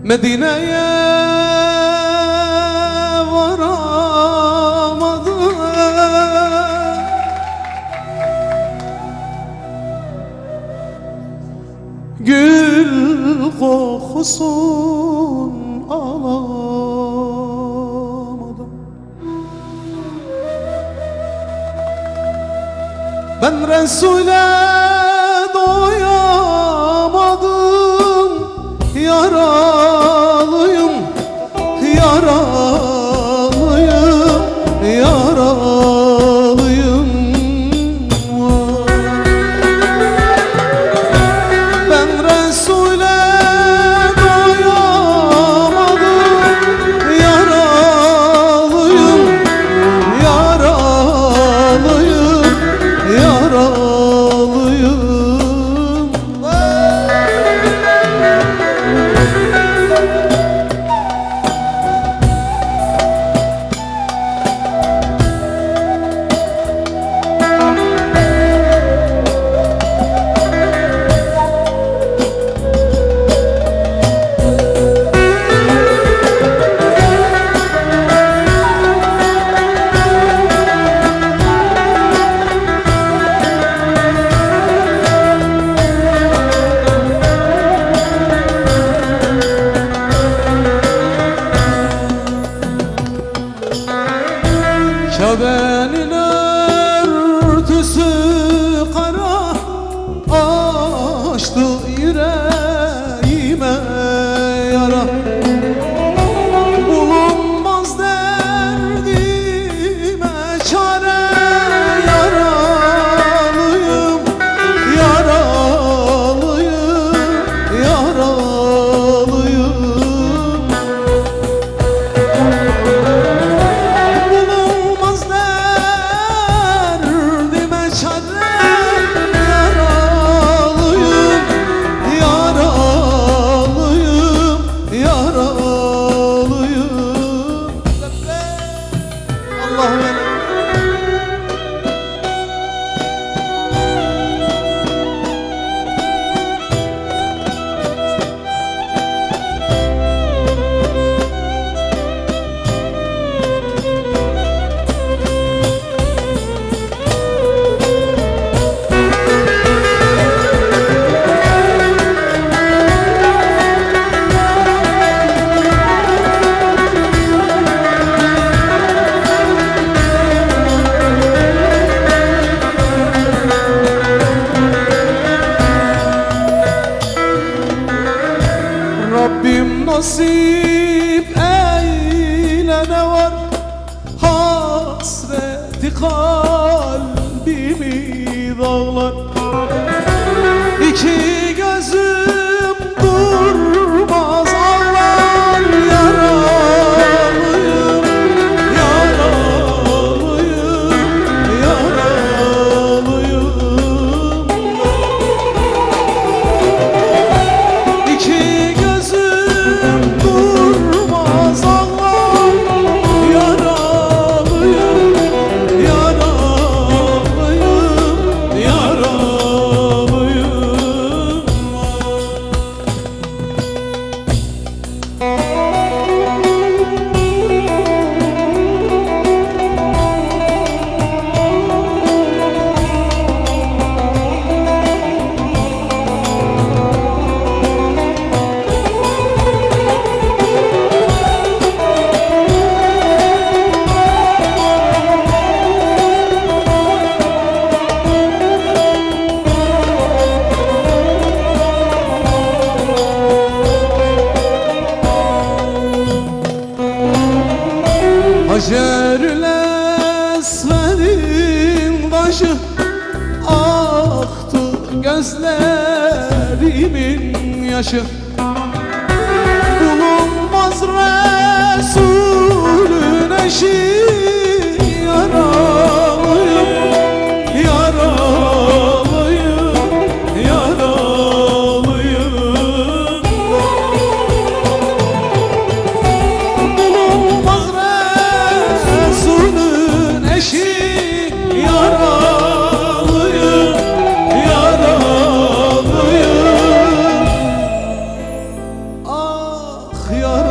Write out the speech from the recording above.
Medine'ye varamadım. Gül kokusun alamadım. Ben Resul'e doyamadım. Yaralıyım, yaralıyım, yaralıyım. Ben Resul'e doyamadım. Yaralıyım, yaralıyım, yaralıyım. Kabe'nin örtüsü kara açtı yüreğime yara. Bulunmaz derdime çare. Yaralıyım, yaralıyım, yaralıyım. Rabbim nasip eyle ne var, hasreti kalbimi dağlar. İki gözüm durmaz ağlar. Yaralıyım, yaralıyım, yaralıyım. İki gözüm durmaz ağlar. Yaralıyım, yaralıyım, yaralıyım. Hacerül Esved'in başı aktı gözlerimin yaşı. Bulunmaz Resulün eşi. Yaralıyım, yaralıyım, yaralıyım. Bulunmaz Resulün eşi. Yaralıyım, yaralıyım. Ah yarım